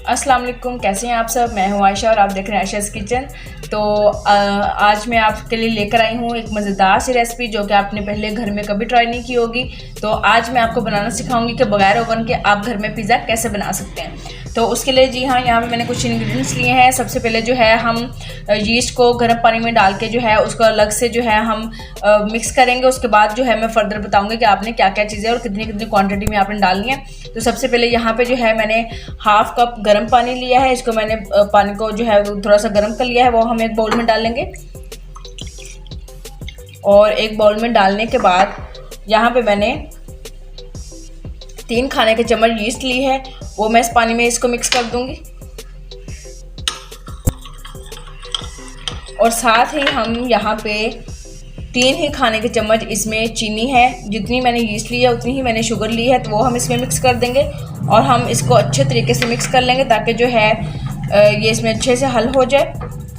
अस्सलाम वालेकुम, कैसे हैं आप सब। मैं हूं आयशा और आप देख रहे हैं आयशा's किचन। तो आज मैं आपके लिए लेकर आई हूं एक मज़ेदार सी रेसिपी जो कि आपने पहले घर में कभी ट्राई नहीं की होगी। तो आज मैं आपको बनाना सिखाऊंगी कि बगैर ओवन के आप घर में पिज़्ज़ा कैसे बना सकते हैं। तो उसके लिए जी हाँ, यहाँ पे मैंने कुछ इंग्रेडिएंट्स लिए हैं। सबसे पहले जो है हम यीस्ट को गर्म पानी में डाल के जो है उसको अलग से जो है हम मिक्स करेंगे। उसके बाद जो है मैं फर्दर बताऊंगी कि आपने क्या क्या चीज़ें और कितनी कितनी क्वांटिटी में आपने डालनी है। तो सबसे पहले यहाँ पे जो है मैंने हाफ कप गर्म पानी लिया है। इसको मैंने पानी को जो है थोड़ा सा गर्म कर लिया है, वो हम एक बाउल में डाल लेंगे। और एक बाउल में डालने के बाद यहाँ पे मैंने 3 खाने के चम्मच यीस्ट ली है, वो मैं इस पानी में इसको मिक्स कर दूंगी। और साथ ही हम यहाँ पे 3 ही खाने के चम्मच इसमें चीनी है। जितनी मैंने यीस्ट ली है उतनी ही मैंने शुगर ली है, तो वो हम इसमें मिक्स कर देंगे। और हम इसको अच्छे तरीके से मिक्स कर लेंगे ताकि जो है ये इसमें अच्छे से हल हो जाए।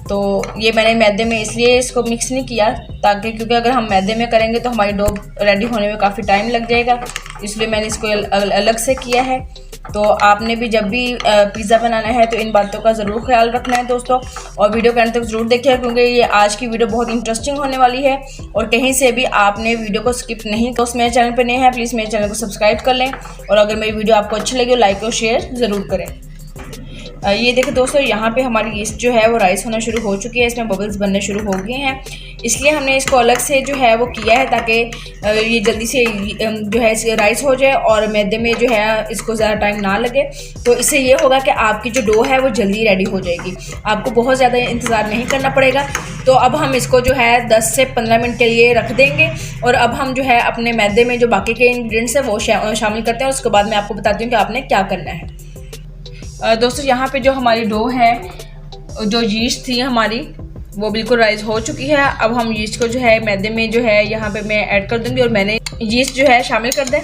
तो ये मैंने मैदे में इसलिए इसको मिक्स नहीं किया ताकि क्योंकि अगर हम मैदे में करेंगे तो हमारी डो रेडी होने में काफ़ी टाइम लग जाएगा, इसलिए मैंने इसको अलग से किया है। तो आपने भी जब भी पिज़्ज़ा बनाना है तो इन बातों का ज़रूर ख्याल रखना है दोस्तों, और वीडियो के अंत तक ज़रूर देखिए क्योंकि ये आज की वीडियो बहुत इंटरेस्टिंग होने वाली है। और कहीं से भी आपने वीडियो को स्किप नहीं तो मेरे चैनल पर नए हैं प्लीज़ मेरे चैनल को सब्सक्राइब कर लें, और अगर मेरी वीडियो आपको अच्छी लगी तो लाइक और शेयर ज़रूर करें। ये देखिए दोस्तों, यहाँ पे हमारी यीस्ट जो है वो राइस होना शुरू हो चुकी है, इसमें बबल्स बनने शुरू हो गए हैं। इसलिए हमने इसको अलग से जो है वो किया है ताकि ये जल्दी से जो है राइस हो जाए और मैदे में जो है इसको ज़्यादा टाइम ना लगे। तो इससे ये होगा कि आपकी जो डो है वो जल्दी रेडी हो जाएगी, आपको बहुत ज़्यादा इंतज़ार नहीं करना पड़ेगा। तो अब हम इसको जो है 10 से 15 मिनट के लिए रख देंगे, और अब हम जो है अपने मैदे में जो बाकी के इंग्रेडिएंट्स हैं वो शामिल करते हैं। उसके बाद मैं आपको बताती हूँ कि आपने क्या करना है। दोस्तों यहाँ पे जो हमारी डो है, जो यीस्ट थी हमारी वो बिल्कुल राइस हो चुकी है। अब हम यीस्ट को जो है मैदे में जो है यहाँ पे मैं ऐड कर दूंगी और मैंने यीस्ट जो है शामिल कर दें।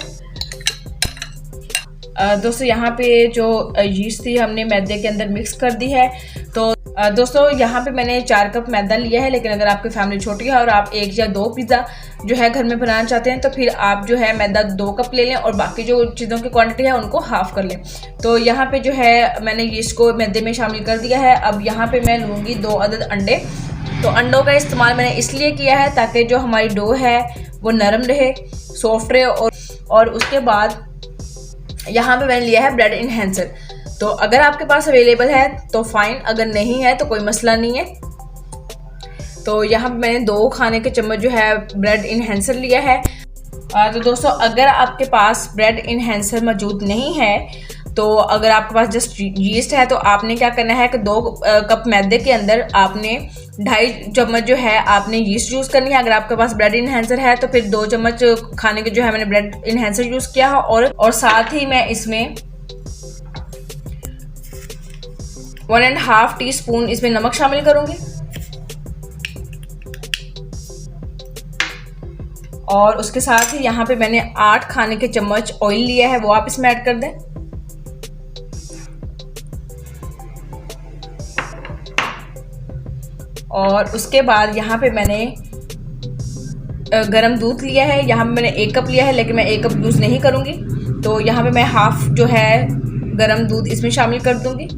दोस्तों यहाँ पे जो यीस्ट थी हमने मैदे के अंदर मिक्स कर दी है। तो दोस्तों यहाँ पे मैंने 4 कप मैदा लिया है, लेकिन अगर आपकी फैमिली छोटी है और आप 1 या 2 पिज़्ज़ा जो है घर में बनाना चाहते हैं तो फिर आप जो है मैदा 2 कप ले लें और बाकी जो चीज़ों की क्वांटिटी है उनको हाफ कर लें। तो यहाँ पे जो है मैंने यीस्ट को मैदे में शामिल कर दिया है। अब यहाँ पे मैं लूँगी 2 अदद अंडे। तो अंडों का इस्तेमाल मैंने इसलिए किया है ताकि जो हमारी डो है वो नरम रहे, सॉफ्ट रहे। और उसके बाद यहाँ पे मैंने लिया है ब्रेड इन्हेंसर। तो अगर आपके पास अवेलेबल है तो फाइन, अगर नहीं है तो कोई मसला नहीं है। तो यहाँ पे मैंने 2 खाने के चम्मच जो है ब्रेड इन्हेंसर लिया है। तो दोस्तों अगर आपके पास ब्रेड इन्हेंसर मौजूद नहीं है, तो अगर आपके पास जस्ट यीस्ट है तो आपने क्या करना है कि 2 कप मैदे के अंदर आपने 2.5 चम्मच जो है आपने यीस्ट यूज़ करनी है। अगर आपके पास ब्रेड इन्हेंसर है तो फिर 2 चम्मच खाने के जो है मैंने ब्रेड इन्हेंसर यूज़ किया है। और साथ ही मैं इसमें 1.5 टीस्पून इसमें नमक शामिल करूंगी। और उसके साथ ही यहाँ पे मैंने 8 खाने के चम्मच ऑयल लिया है, वो आप इसमें ऐड कर दें। और उसके बाद यहाँ पे मैंने गरम दूध लिया है। यहाँ पे मैंने 1 कप लिया है, लेकिन मैं 1 कप यूज़ नहीं करूँगी। तो यहाँ पे मैं हाफ जो है गरम दूध इसमें शामिल कर दूँगी।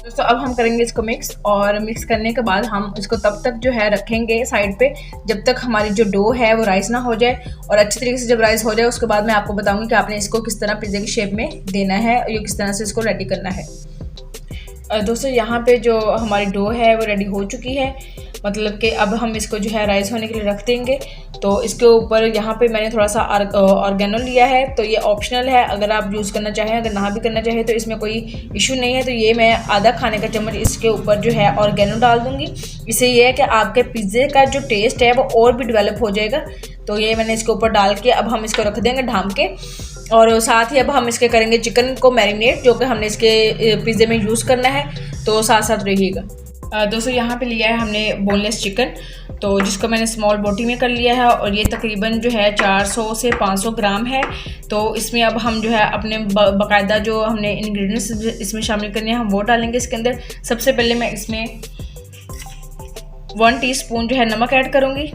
तो अब हम करेंगे इसको मिक्स, और मिक्स करने के बाद हम इसको तब तक जो है रखेंगे साइड पे जब तक हमारी जो डो है वो राइस ना हो जाए। और अच्छी तरीके से जब राइस हो जाए उसके बाद मैं आपको बताऊंगी कि आपने इसको किस तरह पिज़्ज़ा की शेप में देना है और ये किस तरह से इसको रेडी करना है। दोस्तों यहाँ पे जो हमारी डो है वो रेडी हो चुकी है, मतलब कि अब हम इसको जो है राइस होने के लिए रख देंगे। तो इसके ऊपर यहाँ पे मैंने थोड़ा सा ऑर्गेनो लिया है, तो ये ऑप्शनल है, अगर आप यूज़ करना चाहें, अगर ना भी करना चाहें तो इसमें कोई इशू नहीं है। तो ये मैं आधा खाने का चम्मच इसके ऊपर जो है ऑर्गेनो डाल दूँगी। इससे ये है कि आपके पिज़्ज़े का जो टेस्ट है वो और भी डेवलप हो जाएगा। तो ये मैंने इसके ऊपर डाल के अब हम इसको रख देंगे ढाँप के। और साथ ही अब हम इसके करेंगे चिकन को मैरिनेट, जो कि हमने इसके पिज़्ज़े में यूज़ करना है। तो साथ साथ रहिएगा। दोस्तों यहाँ पे लिया है हमने बोनलेस चिकन, तो जिसको मैंने स्मॉल बोटी में कर लिया है, और ये तकरीबन जो है 400 से 500 ग्राम है। तो इसमें अब हम जो है अपने बाकायदा जो हमने इंग्रेडिएंट्स इसमें शामिल करने हैं हम वो डालेंगे इसके अंदर। सबसे पहले मैं इसमें 1 टीस्पून जो है नमक ऐड करूँगी,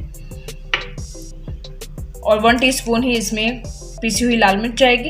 और 1 टीस्पून ही इसमें पिसी हुई लाल मिर्च जाएगी।